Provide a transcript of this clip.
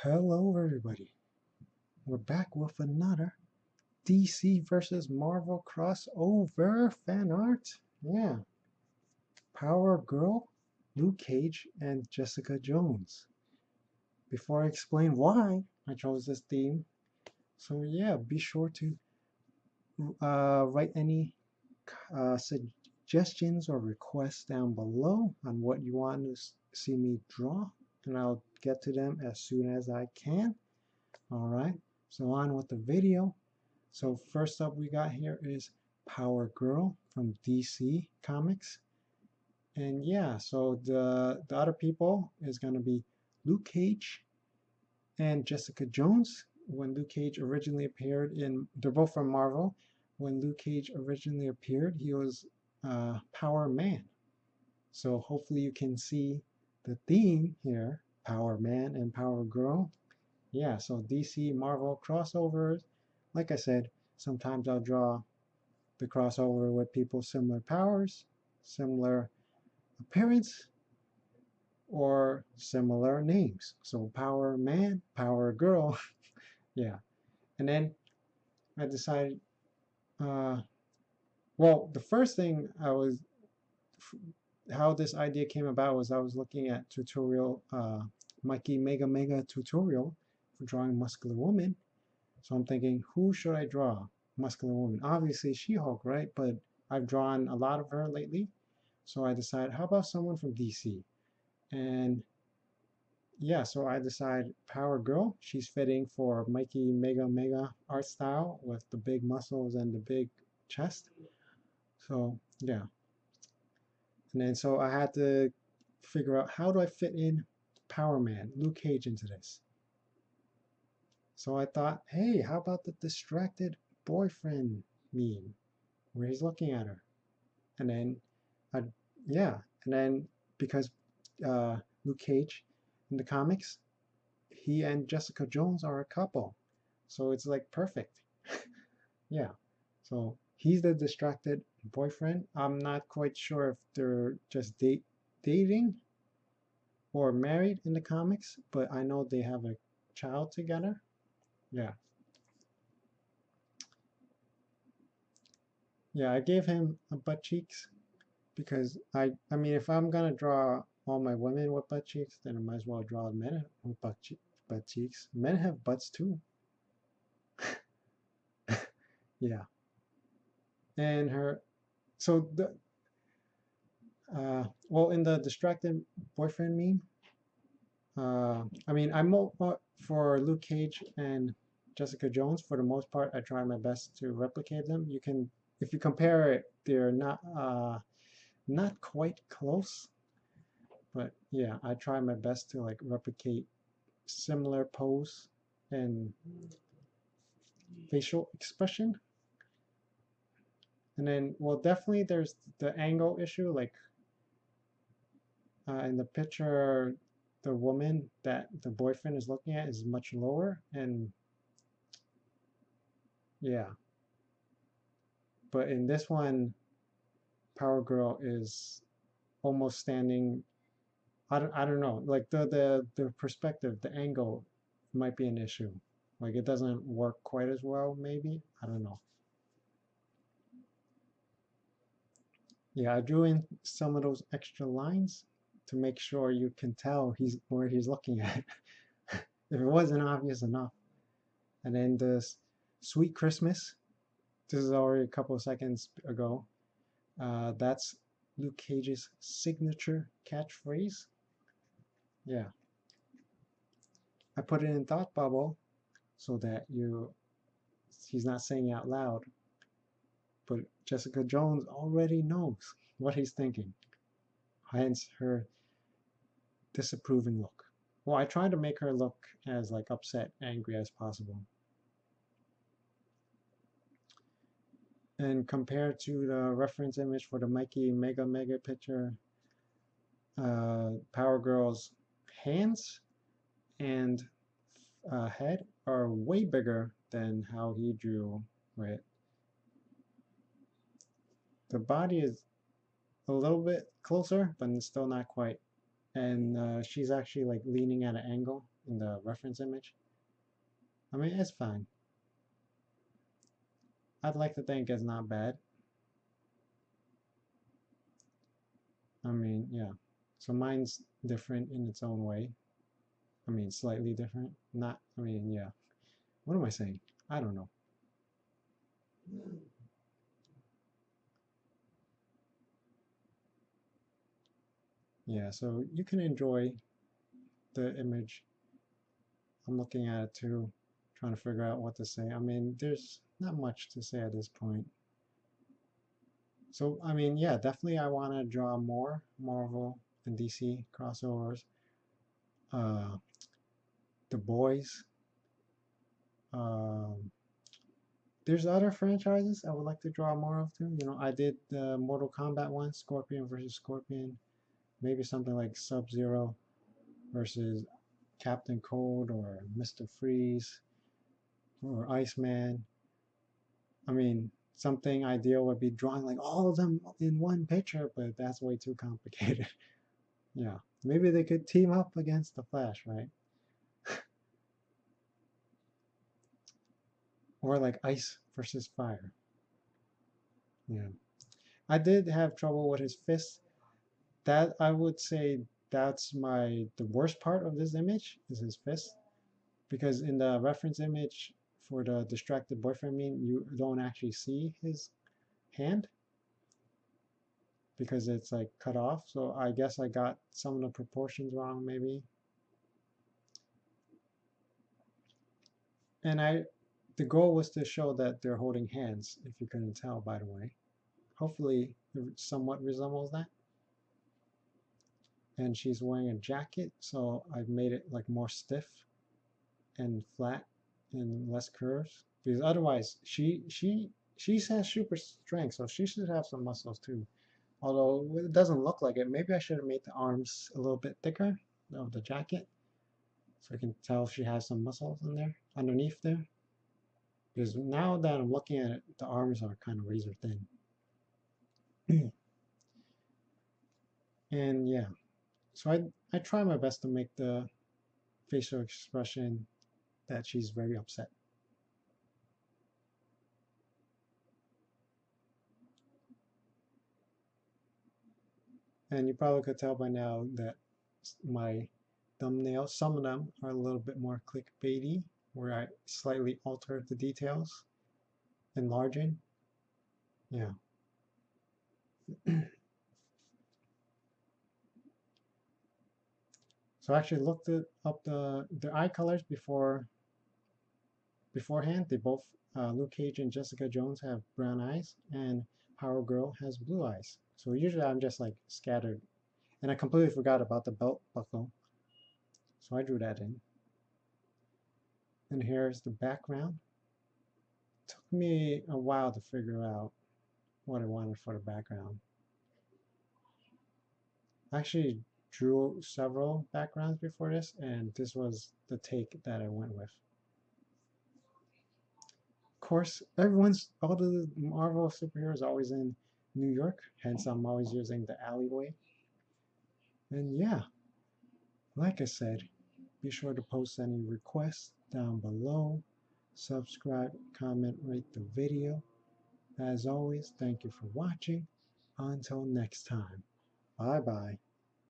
Hello, everybody. We're back with another DC versus Marvel crossover fan art. Yeah, Power Girl, Luke Cage, and Jessica Jones. Before I explain why I chose this theme, so yeah, be sure to write any suggestions or requests down below on what you want to see me draw, and I'll get to them as soon as I can. All right, so on with the video. So first up we got here is Power Girl from DC Comics. And yeah, so the other people is going to be Luke Cage and Jessica Jones. When Luke Cage originally appeared in, they're both from Marvel. When Luke Cage originally appeared, he was Power Man. So hopefully you can see the theme here, Power Man and Power Girl. Yeah, so DC Marvel crossovers. Like I said, sometimes I'll draw the crossover with people similar powers, similar appearance, or similar names. So Power Man, Power Girl. Yeah. And then I decided, uh, well, the first thing how this idea came about was I was looking at tutorial, mikeymegamega tutorial for drawing muscular woman. So I'm thinking, who should I draw? Muscular woman. Obviously She-Hulk, right? But I've drawn a lot of her lately. So I decided, how about someone from DC? And yeah, so I decided Power Girl. She's fitting for Mikey Mega Mega art style with the big muscles and the big chest. So yeah. And then so I had to figure out, how do I fit in Power Man, Luke Cage, into this? So I thought, hey, how about the distracted boyfriend meme where he's looking at her? And then I, yeah, and then because Luke Cage in the comics, he and Jessica Jones are a couple, so it's like perfect. Yeah, so he's the distracted boyfriend. I'm not quite sure if they're just dating or married in the comics, but I know they have a child together. Yeah, yeah, I gave him a butt cheeks because I mean, if I'm gonna draw all my women with butt cheeks, then I might as well draw men with butt cheeks. Men have butts too. Yeah, and her. So well, in the distracted boyfriend meme, I mean, for Luke Cage and Jessica Jones. For the most part, I try my best to replicate them. You can, if you compare it, they're not quite close, but yeah, I try my best to like replicate similar pose and facial expression. And then, well, definitely there's the angle issue. Like in the picture, the woman that the boyfriend is looking at is much lower, and yeah. But in this one, Power Girl is almost standing. I don't know. Like the perspective, the angle might be an issue. Like it doesn't work quite as well, maybe. I don't know. Yeah, I drew in some of those extra lines to make sure you can tell he's where he's looking at. If it wasn't obvious enough. And then this Sweet Christmas. This is already a couple of seconds ago. That's Luke Cage's signature catchphrase. Yeah, I put it in thought bubble so that he's not saying it out loud, but Jessica Jones already knows what he's thinking. Hence her disapproving look. Well, I try to make her look as like upset, angry as possible. And compared to the reference image for the Mikey Mega Mega picture, Power Girl's hands and head are way bigger than how he drew, right? The body is a little bit closer, but it's still not quite. And she's actually like leaning at an angle in the reference image. I mean, it's fine. I'd like to think it's not bad. I mean, yeah. So mine's different in its own way. I mean, slightly different. Not, I mean, yeah. What am I saying? I don't know. Yeah, so you can enjoy the image. I'm looking at it too, trying to figure out what to say. I mean, there's not much to say at this point. So, I mean, yeah, definitely I want to draw more Marvel and DC crossovers. Uh, the Boys. Um, there's other franchises I would like to draw more of too. You know, I did the Mortal Kombat one, Scorpion versus Scorpion. Maybe something like Sub-Zero versus Captain Cold or Mr. Freeze or Iceman. I mean, something ideal would be drawing like all of them in one picture, but that's way too complicated. Yeah, maybe they could team up against the Flash, right? Or like ice versus fire. Yeah, I did have trouble with his fist. That I would say that's the worst part of this image is his fist, because in the reference image for the distracted boyfriend meme, you don't actually see his hand because it's like cut off. So I guess I got some of the proportions wrong, maybe. And the goal was to show that they're holding hands, if you couldn't tell, by the way. Hopefully, it somewhat resembles that. And she's wearing a jacket, so I've made it like more stiff and flat and less curves. Because otherwise, she has super strength, so she should have some muscles too. Although it doesn't look like it. Maybe I should have made the arms a little bit thicker of the jacket, so I can tell if she has some muscles in there underneath there. Because now that I'm looking at it, the arms are kind of razor thin. And yeah, so I try my best to make the facial expression that she's very upset. And you probably could tell by now that my thumbnails, some of them are a little bit more clickbaity, where I slightly alter the details, enlarging. Yeah. So I actually looked up the eye colors beforehand. They both Luke Cage and Jessica Jones have brown eyes, and Power Girl has blue eyes. So usually I'm just like scattered, and I completely forgot about the belt buckle, so I drew that in. And here's the background. It took me a while to figure out what I wanted for the background. I actually drew several backgrounds before this, and this was the take that I went with. Of course, all the Marvel superheroes are always in New York, hence I'm always using the alleyway. And yeah, like I said, be sure to post any requests down below. Subscribe, comment, rate the video. As always, thank you for watching. Until next time, bye bye.